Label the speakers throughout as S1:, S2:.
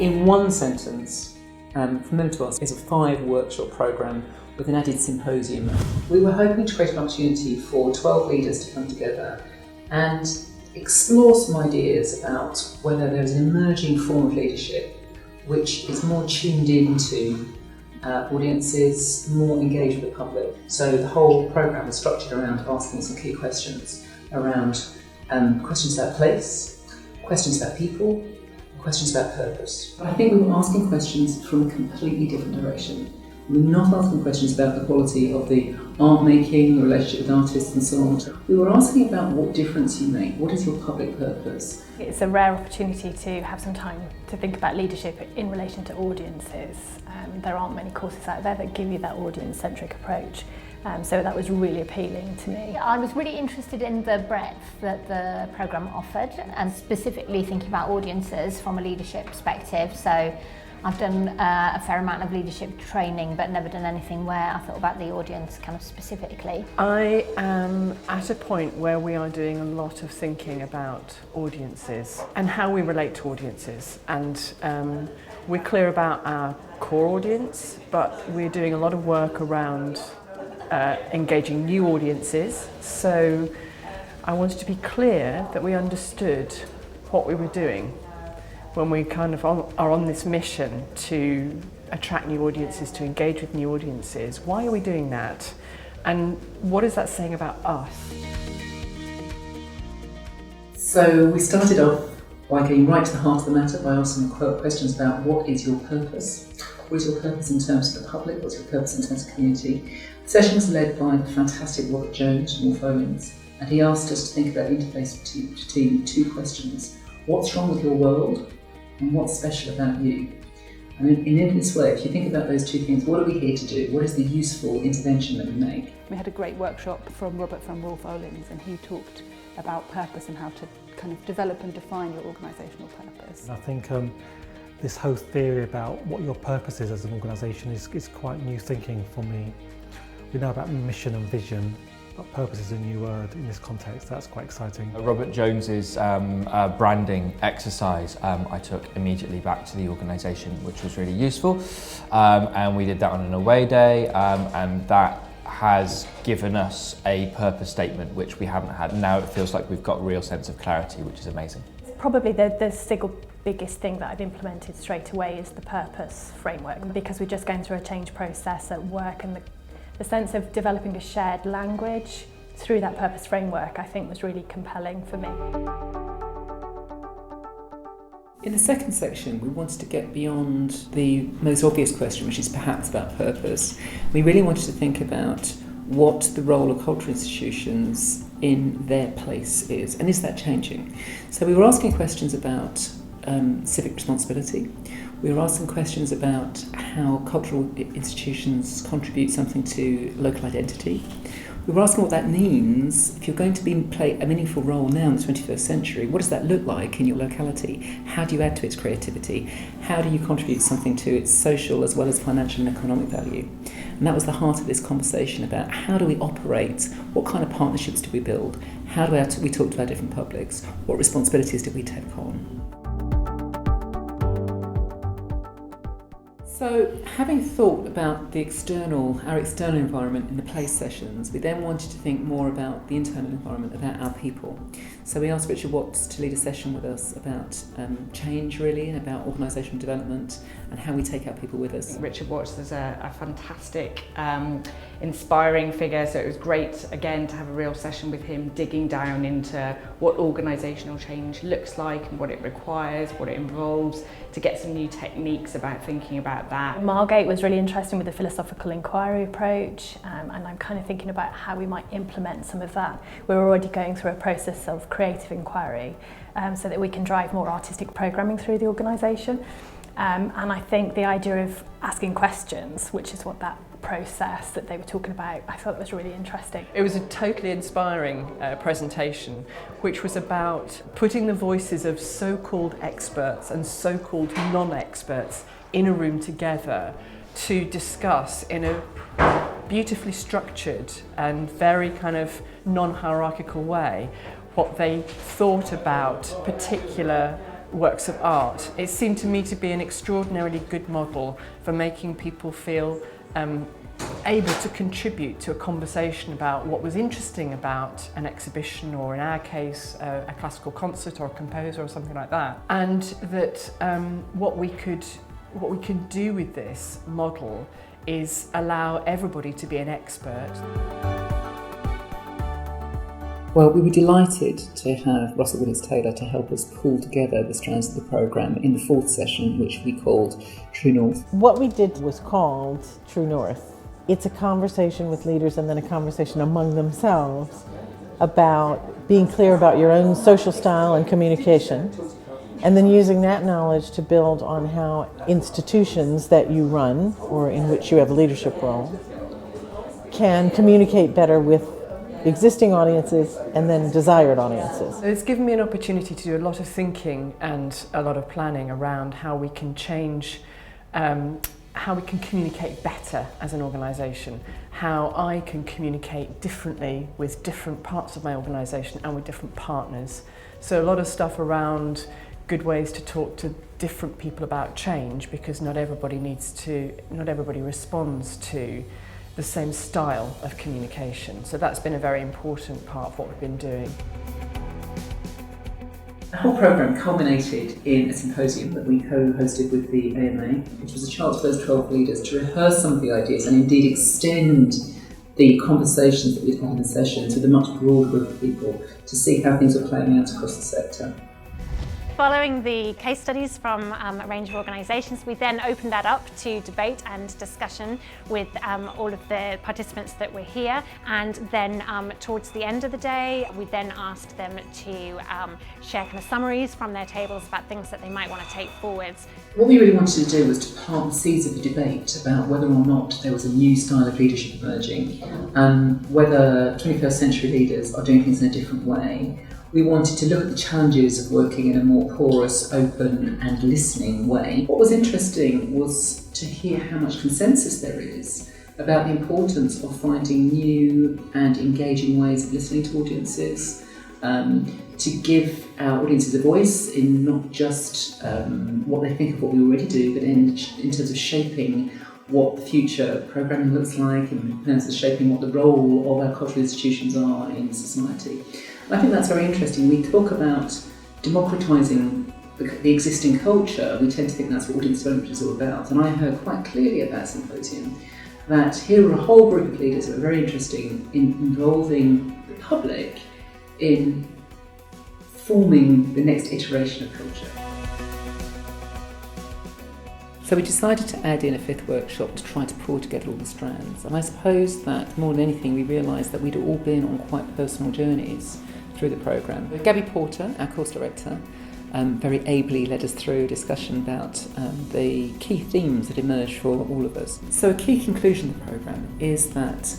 S1: In one sentence, from them to us, is a 5-workshop programme with an added symposium. We were hoping to create an opportunity for 12 leaders to come together and explore some ideas about whether there is an emerging form of leadership which is more tuned into audiences, more engaged with the public. So the whole programme is structured around asking some key questions around questions about place, questions about people, questions about purpose. I think we were asking questions from a completely different direction. We're not asking questions about the quality of the art making, the relationship with artists and so on. We were asking about what difference you make, what is your public purpose?
S2: It's a rare opportunity to have some time to think about leadership in relation to audiences. There aren't many courses out there that give you that audience-centric approach. So that was really appealing to me.
S3: I was really interested in the breadth that the programme offered and specifically thinking about audiences from a leadership perspective. So I've done a fair amount of leadership training but never done anything where I thought about the audience kind of specifically.
S4: I am at a point where we are doing a lot of thinking about audiences and how we relate to audiences, and we're clear about our core audience, but we're doing a lot of work around engaging new audiences. So I wanted to be clear that we understood what we were doing when we kind of are on this mission to attract new audiences, to engage with new audiences. Why are we doing that? And what is that saying about us?
S1: So we started off by getting right to the heart of the matter by asking questions about what is your purpose? What is your purpose in terms of the public? What's your purpose in terms of community? The session was led by the fantastic Robert Jones from Olins, and he asked us to think about the interface between 2 questions. What's wrong with your world? And what's special about you? And in this way, if you think about those 2 things, what are we here to do? What is the useful intervention that we make?
S5: We had a great workshop from Robert from Olins, and he talked about purpose and how to kind of develop and define your organisational purpose.
S6: I think this whole theory about what your purpose is as an organisation is quite new thinking for me. We know about mission and vision, but purpose is a new word in this context. That's quite exciting.
S7: Robert Jones's branding exercise I took immediately back to the organisation, which was really useful, and we did that on an away day, and that has given us a purpose statement which we haven't had. Now it feels like we've got a real sense of clarity, which is amazing.
S2: Probably the single biggest thing that I've implemented straight away is the purpose framework, because we're just going through a change process at work, and the sense of developing a shared language through that purpose framework I think was really compelling for me.
S1: In the second section, we wanted to get beyond the most obvious question, which is perhaps about purpose. We really wanted to think about what the role of cultural institutions in their place is, and is that changing? So we were asking questions about civic responsibility. We were asking questions about how cultural institutions contribute something to local identity. We were asking what that means. If you're going to play a meaningful role now in the 21st century, what does that look like in your locality? How do you add to its creativity? How do you contribute something to its social as well as financial and economic value? And that was the heart of this conversation about how do we operate, what kind of partnerships do we build, how do we talk to our different publics, what responsibilities do we take on? So, having thought about our external environment in the place sessions, we then wanted to think more about the internal environment, about our people. So we asked Richard Warts to lead a session with us about change, really, and about organisational development and how we take our people with us.
S8: Richard Warts is a fantastic, inspiring figure, so it was great, again, to have a real session with him, digging down into what organisational change looks like and what it requires, what it involves, to get some new techniques about thinking about that.
S2: Margate was really interesting with the philosophical inquiry approach, and I'm kind of thinking about how we might implement some of that. We're already going through a process of creative inquiry so that we can drive more artistic programming through the organisation. And I think the idea of asking questions, which is what that process that they were talking about, I thought was really interesting.
S4: It was a totally inspiring presentation, which was about putting the voices of so-called experts and so-called non-experts in a room together to discuss in a beautifully structured and very kind of non-hierarchical way what they thought about particular works of art. It seemed to me to be an extraordinarily good model for making people feel able to contribute to a conversation about what was interesting about an exhibition, or in our case a classical concert or a composer or something like that, and that what we can do with this model is allow everybody to be an expert.
S1: Well, we were delighted to have Russel Taylor to help us pull together the strands of the programme in the fourth session, which we called True North.
S9: What we did was called True North. It's a conversation with leaders and then a conversation among themselves about being clear about your own social style and communication, and then using that knowledge to build on how institutions that you run or in which you have a leadership role can communicate better with existing audiences and then desired audiences.
S4: So it's given me an opportunity to do a lot of thinking and a lot of planning around how we can change, how we can communicate better as an organisation, how I can communicate differently with different parts of my organisation and with different partners. So a lot of stuff around good ways to talk to different people about change, because not everybody responds to the same style of communication. So that's been a very important part of what we've been doing.
S1: The whole programme culminated in a symposium that we co-hosted with the AMA, which was a chance for those 12 leaders to rehearse some of the ideas and indeed extend the conversations that we'd had in the sessions with a much broader group of people to see how things were playing out across the sector.
S10: Following the case studies from a range of organisations, we then opened that up to debate and discussion with all of the participants that were here, and then towards the end of the day we then asked them to share kind of summaries from their tables about things that they might want to take forwards.
S1: What we really wanted to do was to plant the seeds of a debate about whether or not there was a new style of leadership emerging, whether 21st century leaders are doing things in a different way. We wanted to look at the challenges of working in a more porous, open and listening way. What was interesting was to hear how much consensus there is about the importance of finding new and engaging ways of listening to audiences, to give our audiences a voice in not just what they think of what we already do, but in terms of shaping what the future programming looks like, in terms of shaping what the role of our cultural institutions are in society. I think that's very interesting. We talk about democratising the existing culture. We tend to think that's what audience development is all about. And I heard quite clearly at that symposium that here are a whole group of leaders who are very interested in involving the public in forming the next iteration of culture. So we decided to add in a fifth workshop to try to pull together all the strands. And I suppose that more than anything, we realised that we'd all been on quite personal journeys through the programme. Gaby Porter, our course director, very ably led us through a discussion about the key themes that emerged for all of us. So a key conclusion of the programme is that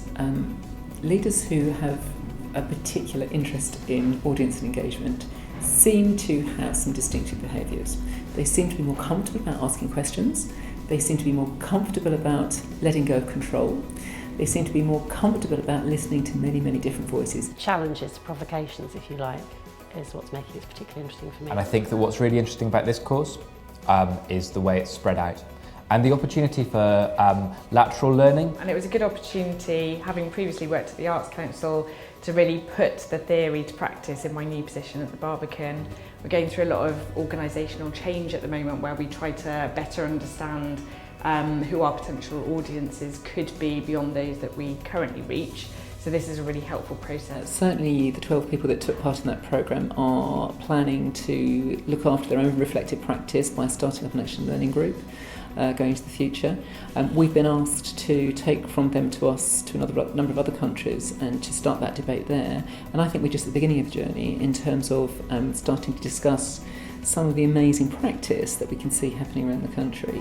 S1: leaders who have a particular interest in audience and engagement seem to have some distinctive behaviours. They seem to be more comfortable about asking questions. They seem to be more comfortable about letting go of control. They seem to be more comfortable about listening to many, many different voices.
S11: Challenges, provocations, if you like, is what's making it particularly interesting for me.
S7: And I think that what's really interesting about this course is the way it's spread out and the opportunity for lateral learning.
S8: And it was a good opportunity, having previously worked at the Arts Council, to really put the theory to practice in my new position at the Barbican. We're going through a lot of organisational change at the moment where we try to better understand who our potential audiences could be beyond those that we currently reach. So this is a really helpful process.
S1: Certainly the 12 people that took part in that programme are planning to look after their own reflective practice by starting up an action learning group going into the future. We've been asked to take from them to us to another number of other countries and to start that debate there. And I think we're just at the beginning of the journey in terms of starting to discuss some of the amazing practice that we can see happening around the country.